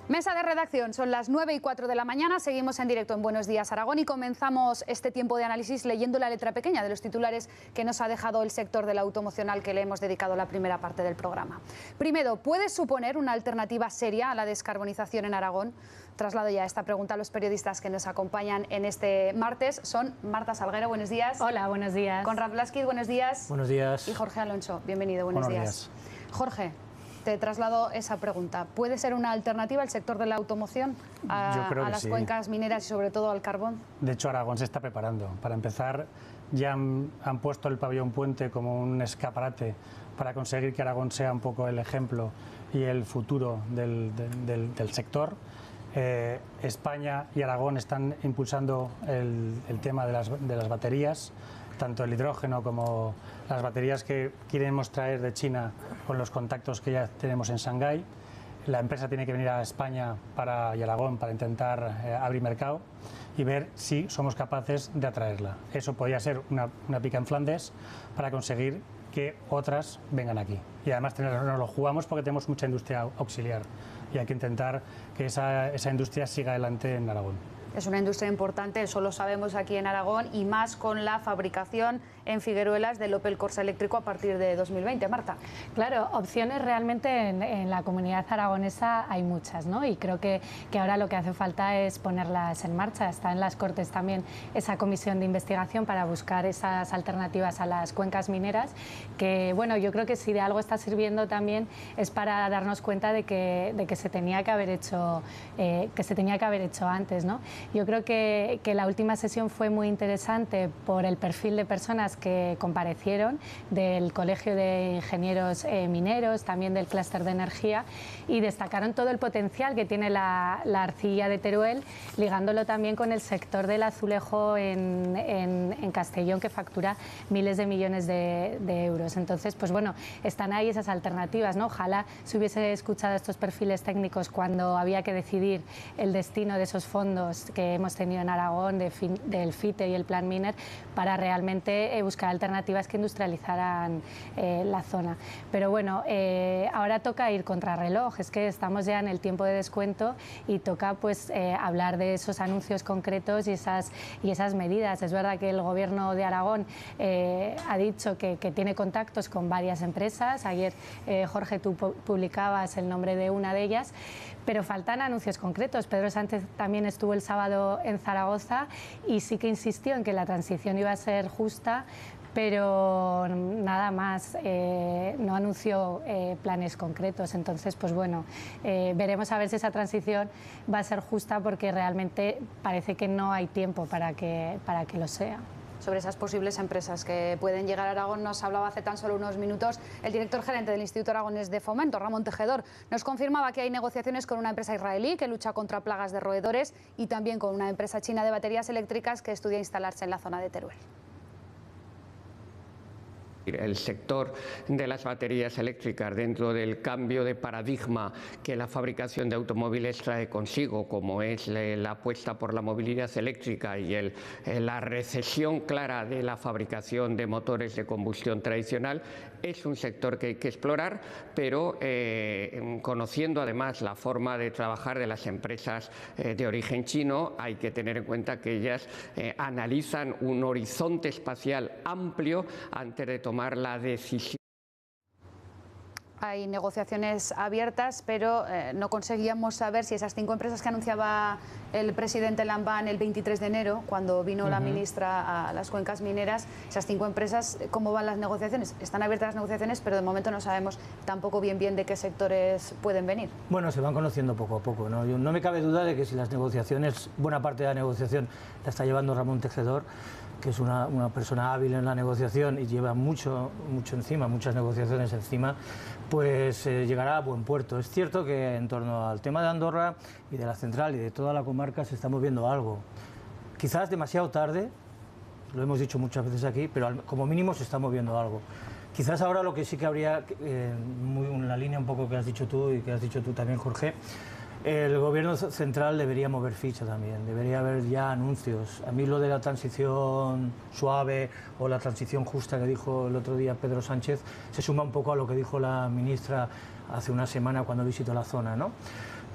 Mesa de redacción, son las 9:04 de la mañana, seguimos en directo en Buenos Días Aragón y comenzamos este tiempo de análisis leyendo la letra pequeña de los titulares que nos ha dejado el sector de la automoción al que le hemos dedicado la primera parte del programa. Primero, ¿puede suponer una alternativa seria a la descarbonización en Aragón? Traslado ya esta pregunta a los periodistas que nos acompañan en este martes. Son Marta Salguero, buenos días. Hola, buenos días. Conrad Blázquez, buenos días. Buenos días. Y Jorge Alonso, bienvenido, buenos días. Jorge, te traslado esa pregunta. ¿Puede ser una alternativa el sector de la automoción a las cuencas mineras y sobre todo al carbón? De hecho, Aragón se está preparando. Para empezar, ya han puesto el pabellón Puente como un escaparate para conseguir que Aragón sea un poco el ejemplo y el futuro del sector. España y Aragón están impulsando el tema de las baterías, tanto el hidrógeno como las baterías que queremos traer de China con los contactos que ya tenemos en Shanghái. La empresa tiene que venir a España y Aragón para intentar abrir mercado y ver si somos capaces de atraerla. Eso podría ser una pica en Flandes para conseguir que otras vengan aquí. Y además nos lo jugamos porque tenemos mucha industria auxiliar y hay que intentar que esa industria siga adelante en Aragón. Es una industria importante, eso lo sabemos aquí en Aragón, y más con la fabricación en Figueruelas del Opel Corsa eléctrico a partir de 2020. Marta. Claro, opciones realmente en la comunidad aragonesa hay muchas, ¿no? Y creo que ahora lo que hace falta es ponerlas en marcha. Está en las Cortes también esa comisión de investigación para buscar esas alternativas a las cuencas mineras, que bueno, yo creo que si de algo está sirviendo también es para darnos cuenta de que se tenía que haber hecho antes, ¿no? Yo creo que la última sesión fue muy interesante por el perfil de personas que comparecieron del Colegio de Ingenieros Mineros, también del clúster de energía, y destacaron todo el potencial que tiene la arcilla de Teruel, ligándolo también con el sector del azulejo en Castellón, que factura miles de millones de euros. Entonces, pues bueno, están ahí esas alternativas, ¿no? Ojalá se hubiese escuchado estos perfiles técnicos cuando había que decidir el destino de esos fondos que hemos tenido en Aragón, del FITE y el Plan Miner, para realmente buscar alternativas que industrializaran la zona. Pero bueno, ahora toca ir contrarreloj, es que estamos ya en el tiempo de descuento y toca pues hablar de esos anuncios concretos y esas medidas. Es verdad que el Gobierno de Aragón ha dicho que tiene contactos con varias empresas. Ayer, Jorge, tú publicabas el nombre de una de ellas, pero faltan anuncios concretos. Pedro Sánchez también estuvo el sábado en Zaragoza y sí que insistió en que la transición iba a ser justa, pero nada más, no anunció planes concretos. Entonces, pues bueno, veremos a ver si esa transición va a ser justa, porque realmente parece que no hay tiempo para que lo sea. Sobre esas posibles empresas que pueden llegar a Aragón nos hablaba hace tan solo unos minutos el director gerente del Instituto Aragonés de Fomento, Ramón Tejedor. Nos confirmaba que hay negociaciones con una empresa israelí que lucha contra plagas de roedores y también con una empresa china de baterías eléctricas que estudia instalarse en la zona de Teruel. El sector de las baterías eléctricas, dentro del cambio de paradigma que la fabricación de automóviles trae consigo, como es la apuesta por la movilidad eléctrica y la recesión clara de la fabricación de motores de combustión tradicional, es un sector que hay que explorar, pero conociendo además la forma de trabajar de las empresas de origen chino, hay que tener en cuenta que ellas analizan un horizonte espacial amplio antes de tomar la decisión. Hay negociaciones abiertas, pero no conseguíamos saber si esas 5 empresas que anunciaba el presidente Lambán el 23 de enero, cuando vino la ministra a las cuencas mineras, esas 5 empresas, ¿cómo van las negociaciones? Están abiertas las negociaciones, pero de momento no sabemos tampoco bien de qué sectores pueden venir. Bueno, se van conociendo poco a poco, ¿no? No me cabe duda de que si las negociaciones, buena parte de la negociación la está llevando Ramón Tejedor, que es una persona hábil en la negociación y lleva mucho encima, muchas negociaciones encima, pues llegará a buen puerto. Es cierto que en torno al tema de Andorra y de la central y de toda la comarca se está moviendo algo. Quizás demasiado tarde, lo hemos dicho muchas veces aquí, pero como mínimo se está moviendo algo. Quizás ahora lo que sí que habría, muy en la línea un poco que has dicho tú y que has dicho tú también, Jorge, el gobierno central debería mover ficha también, debería haber ya anuncios. A mí lo de la transición suave o la transición justa que dijo el otro día Pedro Sánchez se suma un poco a lo que dijo la ministra hace una semana cuando visitó la zona, ¿no?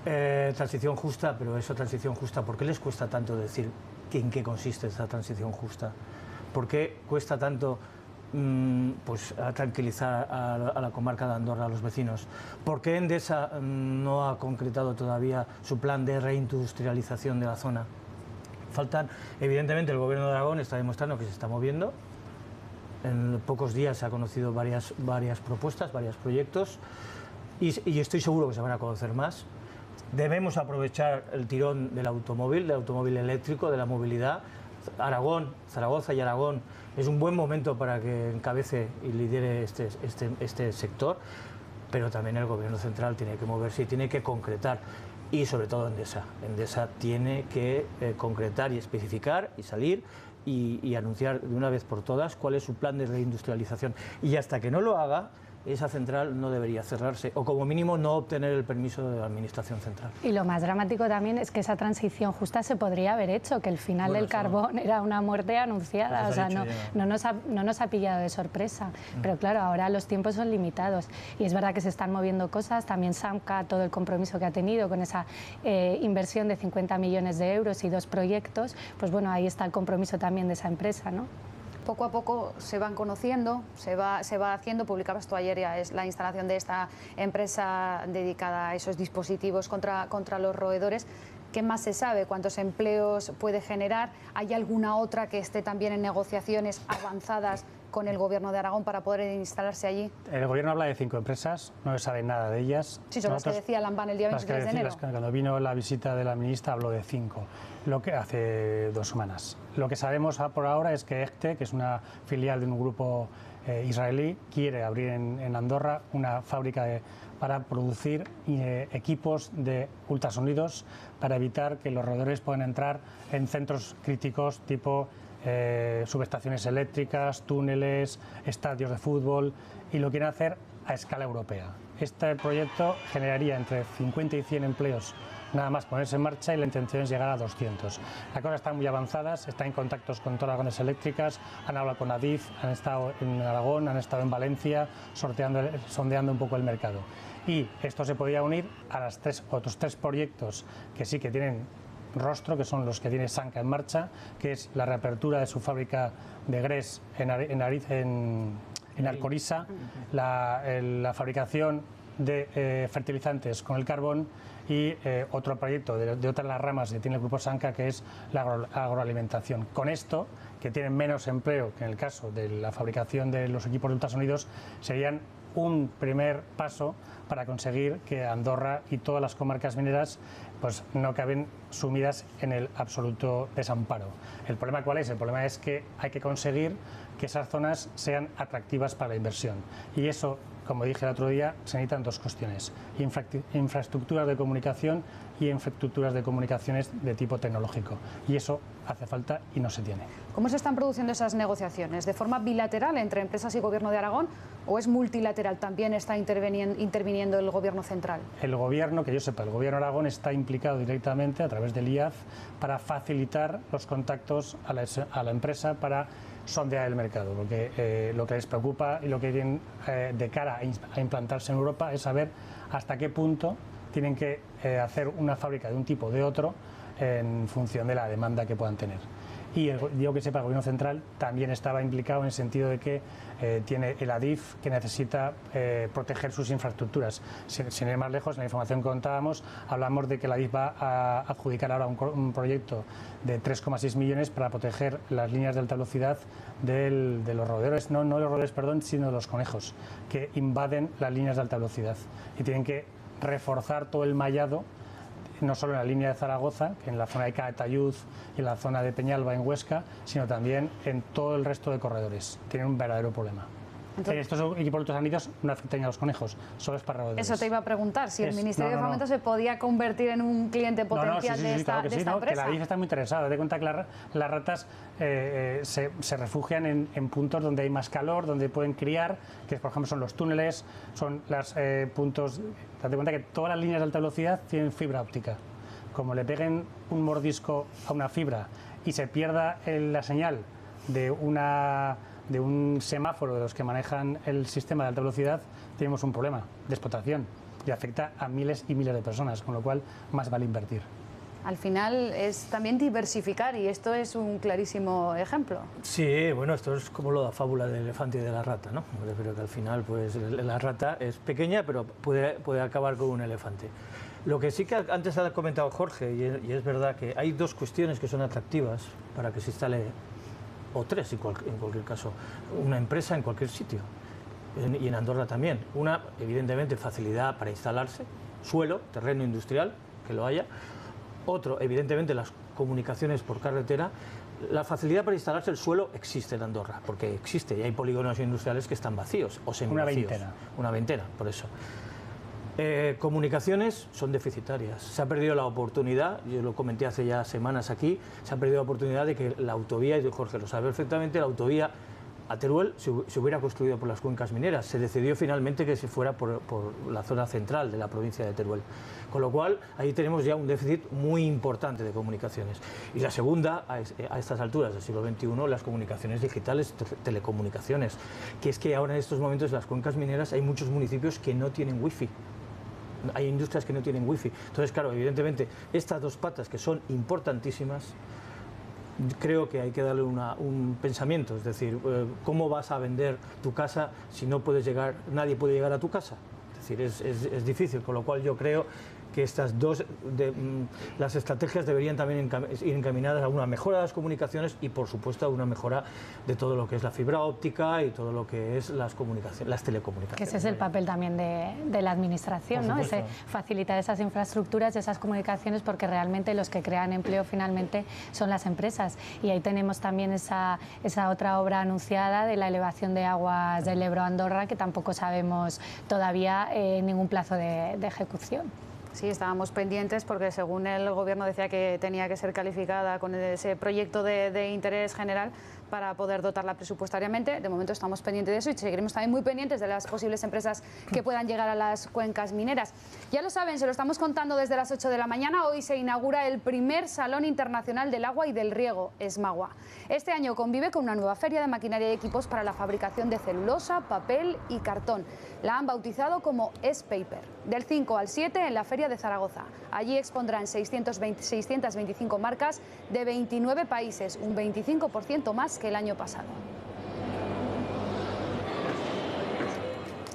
Transición justa, pero eso, transición justa, ¿por qué les cuesta tanto decir en qué consiste esa transición justa? ¿Por qué cuesta tanto pues, a tranquilizar a la comarca de Andorra, a los vecinos? ¿Por qué Endesa no ha concretado todavía su plan de reindustrialización de la zona? Faltan, evidentemente, el Gobierno de Aragón está demostrando que se está moviendo. En pocos días se ha conocido varias propuestas, varios proyectos, y estoy seguro que se van a conocer más. Debemos aprovechar el tirón del automóvil eléctrico, de la movilidad. Aragón, Zaragoza y Aragón es un buen momento para que encabece y lidere este sector, pero también el Gobierno central tiene que moverse y tiene que concretar. Y sobre todo Endesa. Endesa tiene que concretar y especificar y salir y anunciar de una vez por todas cuál es su plan de reindustrialización. Y hasta que no lo haga, esa central no debería cerrarse, o como mínimo no obtener el permiso de la Administración Central. Y lo más dramático también es que esa transición justa se podría haber hecho, que el final del carbón era una muerte anunciada, o sea, no nos ha pillado de sorpresa. Pero claro, ahora los tiempos son limitados y es verdad que se están moviendo cosas, también Samca, todo el compromiso que ha tenido con esa inversión de 50 millones de euros y 2 proyectos, pues bueno, ahí está el compromiso también de esa empresa, ¿no? Poco a poco se van conociendo, se va haciendo. Publicabas tú ayer ya es la instalación de esta empresa dedicada a esos dispositivos contra los roedores. ¿Qué más se sabe? ¿Cuántos empleos puede generar? ¿Hay alguna otra que esté también en negociaciones avanzadas con el Gobierno de Aragón para poder instalarse allí? El Gobierno habla de 5 empresas, no se sabe nada de ellas. Sí, son las que decía Lambán el día 23 de enero. Cuando vino la visita de la ministra habló de 5, lo que hace 2 semanas. Lo que sabemos por ahora es que ECTE, que es una filial de un grupo israelí, quiere abrir en Andorra una fábrica para producir equipos de ultrasonidos para evitar que los roedores puedan entrar en centros críticos tipo subestaciones eléctricas, túneles, estadios de fútbol, y lo quieren hacer a escala europea. Este proyecto generaría entre 50 y 100 empleos nada más ponerse en marcha, y la intención es llegar a 200. Las cosas están muy avanzadas, están en contactos con todas las grandes eléctricas, han hablado con Adif, han estado en Aragón, han estado en Valencia, sondeando un poco el mercado. Y esto se podría unir a los otros 3 proyectos que sí que tienen rostro, que son los que tiene Samca en marcha, que es la reapertura de su fábrica de Gres en Alcoriza, la fabricación de fertilizantes con el carbón, y otro proyecto de otra de las ramas que tiene el grupo Samca, que es la agroalimentación. Con esto, que tienen menos empleo que en el caso de la fabricación de los equipos de ultrasonidos, serían un primer paso para conseguir que Andorra y todas las comarcas mineras pues no acaben sumidas en el absoluto desamparo. ¿El problema cuál es? El problema es que hay que conseguir que esas zonas sean atractivas para la inversión, y eso, como dije el otro día, se necesitan 2 cuestiones: infraestructuras de comunicación y infraestructuras de comunicaciones de tipo tecnológico, y eso hace falta y no se tiene. ¿Cómo se están produciendo esas negociaciones? ¿De forma bilateral entre empresas y Gobierno de Aragón, o es multilateral? ¿También está interviniendo el Gobierno central? El Gobierno, que yo sepa, el Gobierno de Aragón está implicado directamente a través del IAF para facilitar los contactos a la empresa para sondear el mercado, porque lo que les preocupa y lo que tienen de cara a implantarse en Europa es saber hasta qué punto tienen que hacer una fábrica de un tipo o de otro en función de la demanda que puedan tener. Y yo que sepa, el Gobierno central también estaba implicado en el sentido de que tiene el Adif, que necesita proteger sus infraestructuras. Sin ir más lejos, en la información que contábamos, hablamos de que el Adif va a adjudicar ahora un proyecto de 3,6 millones para proteger las líneas de alta velocidad de los roedores, no de los roedores, perdón, sino de los conejos, que invaden las líneas de alta velocidad, y tienen que reforzar todo el mallado, no solo en la línea de Zaragoza, que en la zona de Calatayud y en la zona de Peñalba en Huesca, sino también en todo el resto de corredores. Tienen un verdadero problema. Entonces, estos equipos ultrasonidos no afectan a los conejos, solo es para roedores. Eso te iba a preguntar, si el Ministerio de Fomento se podía convertir en un cliente potencial de esta empresa. Que la DIF está muy interesada. Date cuenta que las ratas se refugian en puntos donde hay más calor, donde pueden criar, que por ejemplo son los túneles, son los puntos. Date cuenta que todas las líneas de alta velocidad tienen fibra óptica. Como le peguen un mordisco a una fibra y se pierda la señal de un semáforo de los que manejan el sistema de alta velocidad, tenemos un problema de explotación. y afecta a miles y miles de personas, con lo cual más vale invertir. Al final es también diversificar y esto es un clarísimo ejemplo. Sí, bueno, esto es como la fábula del elefante y de la rata, ¿no? Yo creo que al final pues la rata es pequeña pero puede acabar con un elefante. Lo que sí que antes ha comentado Jorge, y es verdad que hay dos cuestiones que son atractivas para que se instale, o tres en cualquier caso, una empresa en cualquier sitio, y en Andorra también. Una, evidentemente, facilidad para instalarse, suelo, terreno industrial, que lo haya. Otro, evidentemente, las comunicaciones por carretera. La facilidad para instalarse, el suelo existe en Andorra, porque existe y hay polígonos industriales que están vacíos o semivacíos. Una veintena, por eso. Comunicaciones son deficitarias. Se ha perdido la oportunidad, yo lo comenté hace ya semanas aquí, se ha perdido la oportunidad de que la autovía, y Jorge lo sabe perfectamente, la autovía a Teruel se hubiera construido por las cuencas mineras. Se decidió finalmente que se fuera por la zona central de la provincia de Teruel. Con lo cual, ahí tenemos ya un déficit muy importante de comunicaciones. Y la segunda, a estas alturas del siglo XXI, las comunicaciones digitales, telecomunicaciones, que es que ahora en estos momentos en las cuencas mineras hay muchos municipios que no tienen wifi. Hay industrias que no tienen wifi. Entonces, claro, evidentemente, estas dos patas que son importantísimas, creo que hay que darle un pensamiento, es decir, ¿cómo vas a vender tu casa si no puedes llegar, nadie puede llegar a tu casa? Es decir, es difícil, con lo cual yo creo que estas dos, las estrategias deberían también ir encaminadas a una mejora de las comunicaciones y, por supuesto, a una mejora de todo lo que es la fibra óptica y todo lo que es las telecomunicaciones. Que ese es el papel también de la administración, ¿no? Ese facilitar esas infraestructuras, esas comunicaciones, porque realmente los que crean empleo finalmente son las empresas. Y ahí tenemos también esa otra obra anunciada de la elevación de aguas del Ebro a Andorra, que tampoco sabemos todavía ningún plazo de ejecución. Sí, estábamos pendientes porque según el Gobierno decía que tenía que ser calificada con ese proyecto de interés general para poder dotarla presupuestariamente. De momento estamos pendientes de eso y seguiremos también muy pendientes de las posibles empresas que puedan llegar a las cuencas mineras. Ya lo saben, se lo estamos contando desde las 8 de la mañana. Hoy se inaugura el primer Salón Internacional del Agua y del Riego, Esmagua. Este año convive con una nueva feria de maquinaria y equipos para la fabricación de celulosa, papel y cartón. La han bautizado como S-Paper. Del 5 al 7 en la Feria de Zaragoza. Allí expondrán 625 marcas de 29 países, un 25% más que el año pasado.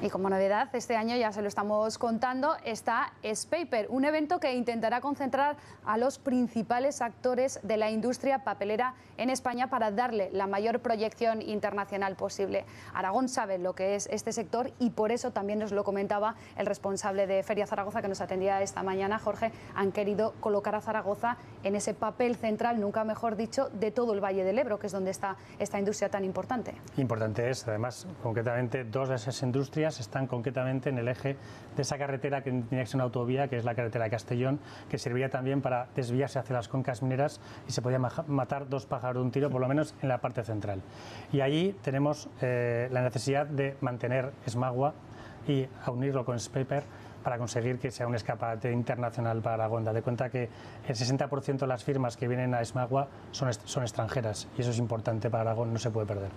Y como novedad, este año, ya se lo estamos contando, está S-Paper, un evento que intentará concentrar a los principales actores de la industria papelera en España para darle la mayor proyección internacional posible. Aragón sabe lo que es este sector y por eso también nos lo comentaba el responsable de Feria Zaragoza que nos atendía esta mañana, Jorge. Han querido colocar a Zaragoza en ese papel central, nunca mejor dicho, de todo el Valle del Ebro, que es donde está esta industria tan importante. Importante es, además, concretamente, dos de esas industrias están concretamente en el eje de esa carretera que tenía que ser una autovía, que es la carretera de Castellón, que serviría también para desviarse hacia las cuencas mineras y se podía matar dos pájaros de un tiro, por lo menos en la parte central. Y allí tenemos la necesidad de mantener Esmagua y a unirlo con S-Paper para conseguir que sea un escaparate internacional para Aragón. Date cuenta que el 60% de las firmas que vienen a Esmagua son extranjeras y eso es importante para Aragón, no se puede perder.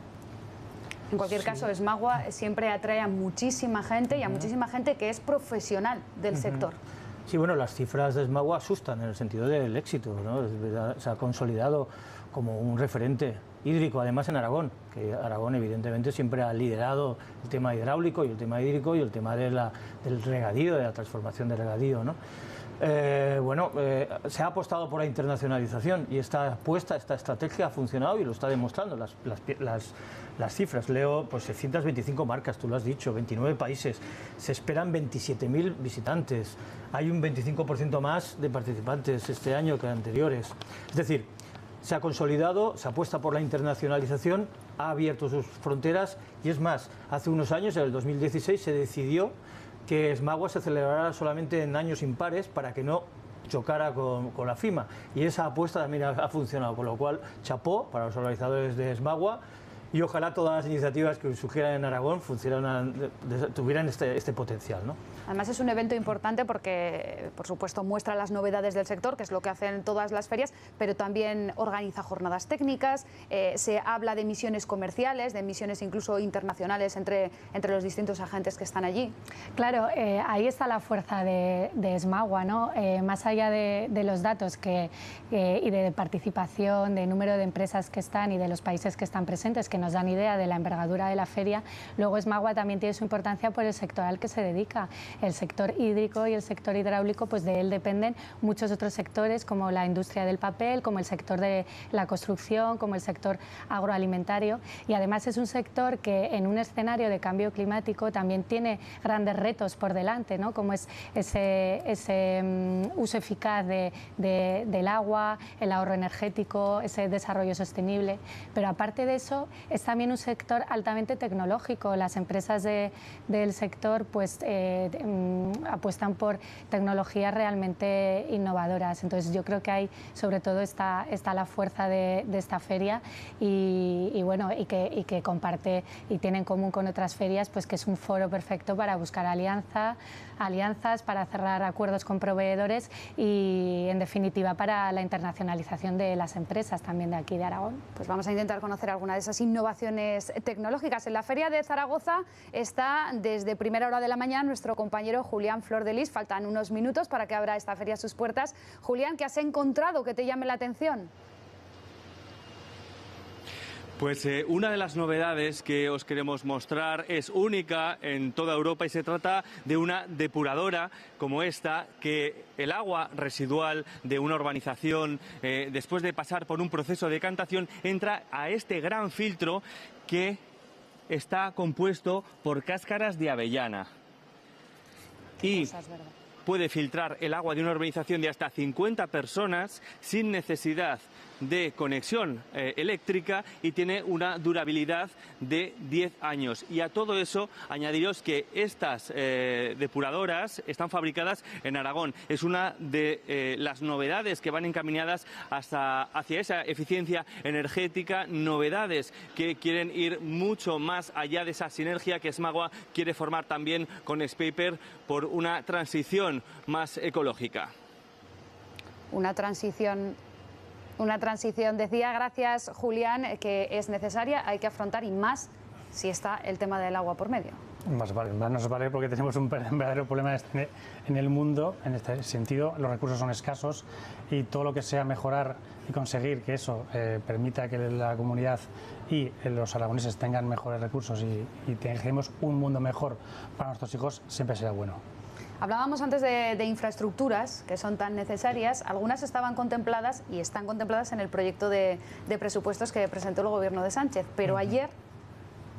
En cualquier caso, Esmagua siempre atrae a muchísima gente y a muchísima gente que es profesional del sector. Sí, bueno, las cifras de Esmagua asustan en el sentido del éxito, ¿no? Se ha consolidado como un referente hídrico, además en Aragón, que Aragón evidentemente siempre ha liderado el tema hidráulico y el tema hídrico y el tema del regadío, de la transformación del regadío, ¿no? Se ha apostado por la internacionalización y esta apuesta, esta estrategia ha funcionado y lo está demostrando. Las cifras, leo, pues 625 marcas, tú lo has dicho, 29 países, se esperan 27.000 visitantes, hay un 25% más de participantes este año que anteriores. Es decir, se ha consolidado, se apuesta por la internacionalización, ha abierto sus fronteras y es más, hace unos años, en el 2016, se decidió que Esmagua se celebrara solamente en años impares para que no chocara con la FIMA y esa apuesta también ha funcionado, con lo cual chapó para los organizadores de Esmagua y ojalá todas las iniciativas que surgieran en Aragón tuvieran este potencial, ¿no? Además es un evento importante porque, por supuesto, muestra las novedades del sector, que es lo que hacen todas las ferias, pero también organiza jornadas técnicas, se habla de misiones comerciales, de misiones incluso internacionales entre los distintos agentes que están allí. Claro, ahí está la fuerza de Smagua, ¿no? Más allá de los datos y de participación, de número de empresas que están y de los países que están presentes, que nos dan idea de la envergadura de la feria, luego Smagua también tiene su importancia por el sector al que se dedica. El sector hídrico y el sector hidráulico, pues de él dependen muchos otros sectores, como la industria del papel, como el sector de la construcción, como el sector agroalimentario, y además es un sector que en un escenario de cambio climático también tiene grandes retos por delante, ¿no? Como es ese uso eficaz del agua, el ahorro energético, ese desarrollo sostenible, pero aparte de eso es también un sector altamente tecnológico. Las empresas del sector pues apuestan por tecnologías realmente innovadoras. Entonces yo creo que ahí sobre todo está la fuerza de esta feria y que comparte y tiene en común con otras ferias, pues que es un foro perfecto para buscar alianzas, para cerrar acuerdos con proveedores y en definitiva para la internacionalización de las empresas también de aquí de Aragón. Pues vamos a intentar conocer alguna de esas innovaciones tecnológicas. En la Feria de Zaragoza está desde primera hora de la mañana nuestro compañero Julián Flor de Lis. Faltan unos minutos para que abra esta feria sus puertas. Julián, ¿qué has encontrado que te llame la atención? Pues una de las novedades que os queremos mostrar es única en toda Europa y se trata de una depuradora como esta, que el agua residual de una urbanización, después de pasar por un proceso de decantación, entra a este gran filtro que está compuesto por cáscaras de avellana. Y puede filtrar el agua de una urbanización de hasta 50 personas sin necesidad de conexión eléctrica y tiene una durabilidad de 10 años. Y a todo eso añadiros que estas depuradoras están fabricadas en Aragón. Es una de las novedades que van encaminadas hacia esa eficiencia energética, novedades que quieren ir mucho más allá de esa sinergia que Smagua quiere formar también con Spaper por una transición más ecológica. Una transición, decía, gracias Julián, que es necesaria, hay que afrontar y más si está el tema del agua por medio. Más nos vale porque tenemos un verdadero problema en el mundo, en este sentido, los recursos son escasos y todo lo que sea mejorar y conseguir que eso permita que la comunidad y los aragoneses tengan mejores recursos y tengamos un mundo mejor para nuestros hijos, siempre será bueno. Hablábamos antes de infraestructuras que son tan necesarias. Algunas estaban contempladas y están contempladas en el proyecto de presupuestos que presentó el gobierno de Sánchez. Pero ayer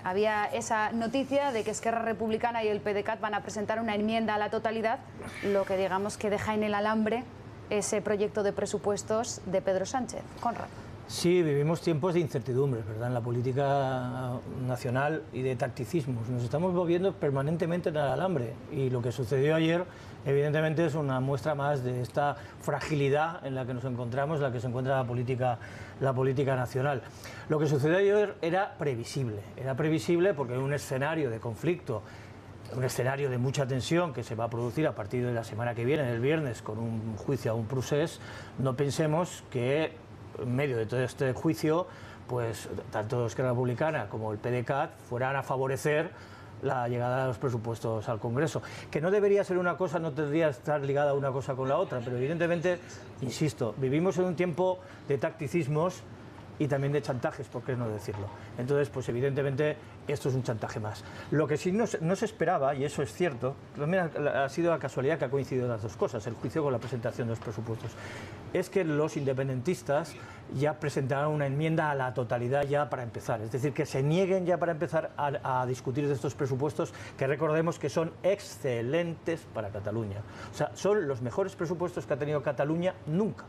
había esa noticia de que Esquerra Republicana y el PDeCAT van a presentar una enmienda a la totalidad, lo que digamos que deja en el alambre ese proyecto de presupuestos de Pedro Sánchez. Conrad. Sí, vivimos tiempos de incertidumbre, ¿verdad?, en la política nacional y de tacticismos. Nos estamos moviendo permanentemente en el alambre y lo que sucedió ayer, evidentemente, es una muestra más de esta fragilidad en la que nos encontramos, en la que se encuentra la política nacional. Lo que sucedió ayer era previsible porque en un escenario de conflicto, un escenario de mucha tensión que se va a producir a partir de la semana que viene, el viernes, con un juicio a un procés, no pensemos que en medio de todo este juicio, pues tanto Esquerra Republicana como el PDeCAT fueran a favorecer la llegada de los presupuestos al Congreso. Que no debería ser una cosa, no tendría que estar ligada una cosa con la otra, pero evidentemente, insisto, vivimos en un tiempo de tacticismos y también de chantajes, ¿por qué no decirlo? Entonces, pues evidentemente esto es un chantaje más. Lo que sí no se esperaba, y eso es cierto, también ha sido la casualidad que ha coincidido las dos cosas, el juicio con la presentación de los presupuestos, es que los independentistas ya presentaron una enmienda a la totalidad ya para empezar, es decir, que se nieguen ya para empezar a discutir de estos presupuestos, que recordemos que son excelentes para Cataluña. O sea, son los mejores presupuestos que ha tenido Cataluña nunca.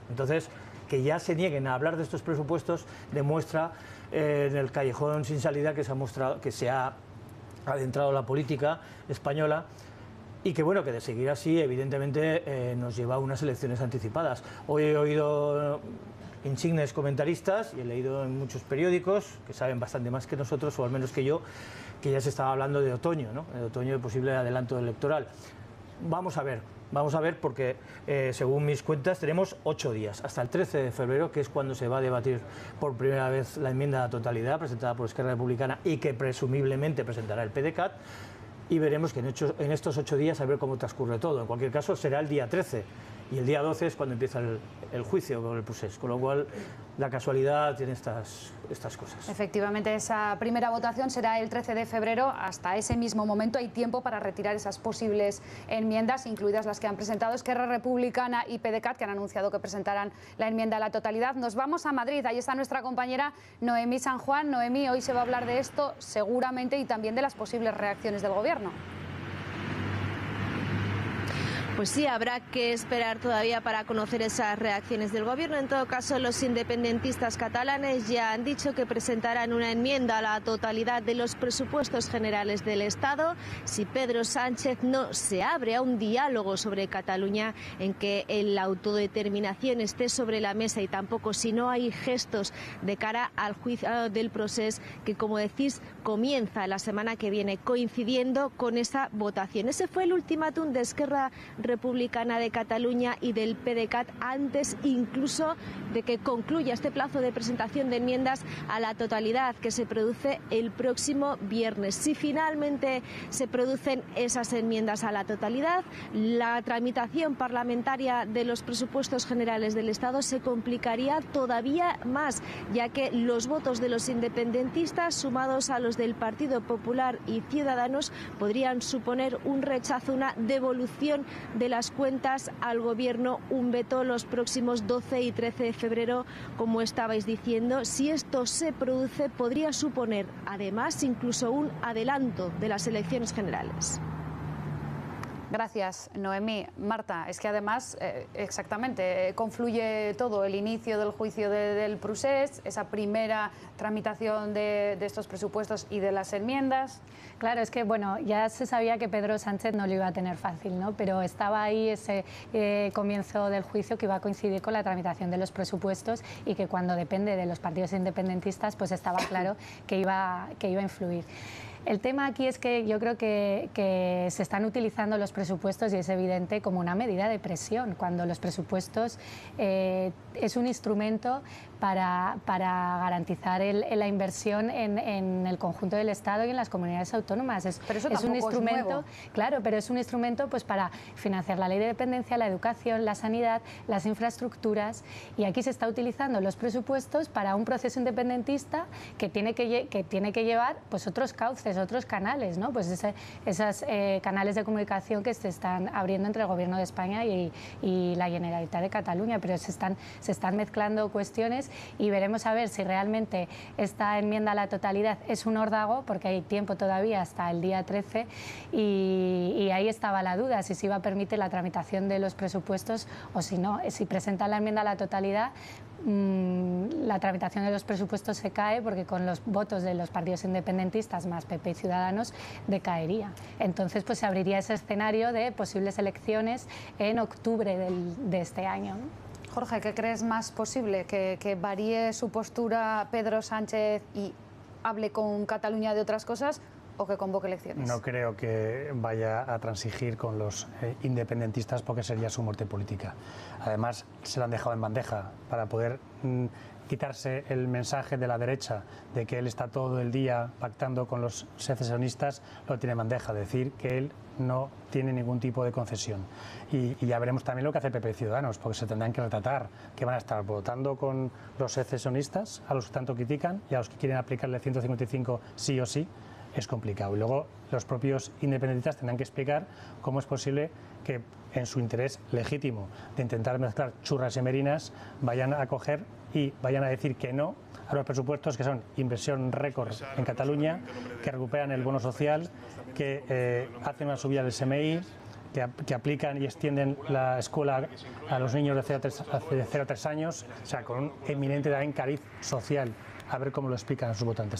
Entonces, que ya se nieguen a hablar de estos presupuestos demuestra en el callejón sin salida que se ha adentrado la política española y que, bueno, que de seguir así, evidentemente, nos lleva a unas elecciones anticipadas. Hoy he oído insignes comentaristas, y he leído en muchos periódicos, que saben bastante más que nosotros, o al menos que yo, que ya se estaba hablando de otoño, ¿no? De otoño, de posible adelanto electoral. Vamos a ver porque según mis cuentas tenemos 8 días, hasta el 13 de febrero, que es cuando se va a debatir por primera vez la enmienda a la totalidad presentada por Esquerra Republicana y que presumiblemente presentará el PDeCAT, y veremos que en estos 8 días a ver cómo transcurre todo. En cualquier caso será el día 13 y el día 12 es cuando empieza el juicio con el procés, con lo cual la casualidad tiene estas cosas. Efectivamente, esa primera votación será el 13 de febrero. Hasta ese mismo momento hay tiempo para retirar esas posibles enmiendas, incluidas las que han presentado Esquerra Republicana y PDeCAT, que han anunciado que presentarán la enmienda a la totalidad. Nos vamos a Madrid, ahí está nuestra compañera Noemí San Juan. Noemí, hoy se va a hablar de esto seguramente y también de las posibles reacciones del Gobierno. Pues sí, habrá que esperar todavía para conocer esas reacciones del Gobierno. En todo caso, los independentistas catalanes ya han dicho que presentarán una enmienda a la totalidad de los presupuestos generales del Estado si Pedro Sánchez no se abre a un diálogo sobre Cataluña en que la autodeterminación esté sobre la mesa, y tampoco si no hay gestos de cara al juicio del procés que, como decís, comienza la semana que viene, coincidiendo con esa votación. Ese fue el ultimátum de Esquerra Republicana de Cataluña y del PDeCAT antes incluso de que concluya este plazo de presentación de enmiendas a la totalidad que se produce el próximo viernes. Si finalmente se producen esas enmiendas a la totalidad, la tramitación parlamentaria de los presupuestos generales del Estado se complicaría todavía más, ya que los votos de los independentistas sumados a los del Partido Popular y Ciudadanos podrían suponer un rechazo, una devolución de las cuentas al Gobierno, un veto los próximos 12 y 13 de febrero, como estabais diciendo. Si esto se produce, podría suponer además incluso un adelanto de las elecciones generales. Gracias, Noemí. Marta, es que además, exactamente, confluye todo, el inicio del juicio del procés, esa primera tramitación de estos presupuestos y de las enmiendas. Claro, es que bueno, ya se sabía que Pedro Sánchez no lo iba a tener fácil, ¿no? Pero estaba ahí ese comienzo del juicio que iba a coincidir con la tramitación de los presupuestos y que cuando depende de los partidos independentistas, pues estaba claro que iba a influir. El tema aquí es que yo creo que se están utilizando los presupuestos, y es evidente, como una medida de presión, cuando los presupuestos es un instrumento para garantizar la inversión en el conjunto del Estado y en las comunidades autónomas. Pero eso es un instrumento, es nuevo. Claro, pero es un instrumento pues para financiar la ley de dependencia, la educación, la sanidad, las infraestructuras, y aquí se está utilizando los presupuestos para un proceso independentista que tiene que llevar pues otros cauces, otros canales, ¿no? Pues esos canales de comunicación que se están abriendo entre el Gobierno de España y la Generalitat de Cataluña, pero se están mezclando cuestiones, y veremos a ver si realmente esta enmienda a la totalidad es un órdago, porque hay tiempo todavía hasta el día 13, y ahí estaba la duda, si se iba a permitir la tramitación de los presupuestos o si no. Si presentan la enmienda a la totalidad, la tramitación de los presupuestos se cae, porque con los votos de los partidos independentistas más PP y Ciudadanos decaería. Entonces pues se abriría ese escenario de posibles elecciones en octubre de este año, ¿no? Jorge, ¿qué crees más posible? ¿Que varíe su postura Pedro Sánchez y hable con Cataluña de otras cosas, o que convoque elecciones? No creo que vaya a transigir con los independentistas, porque sería su muerte política. Además, se lo han dejado en bandeja para poder quitarse el mensaje de la derecha de que él está todo el día pactando con los secesionistas. Lo tiene en bandeja, decir que él no tiene ningún tipo de concesión. Y ya veremos también lo que hace PP y Ciudadanos, porque se tendrán que retratar, que van a estar votando con los secesionistas, a los que tanto critican, y a los que quieren aplicarle el 155 sí o sí. Es complicado. Y luego los propios independentistas tendrán que explicar cómo es posible que, en su interés legítimo de intentar mezclar churras y merinas, vayan a coger y vayan a decir que no a los presupuestos que son inversión récord en Cataluña, que recuperan el bono social, que hacen una subida del SMI, que aplican y extienden la escuela a los niños de 0 a 3 años, o sea, con un eminente también cariz social. A ver cómo lo explican a sus votantes.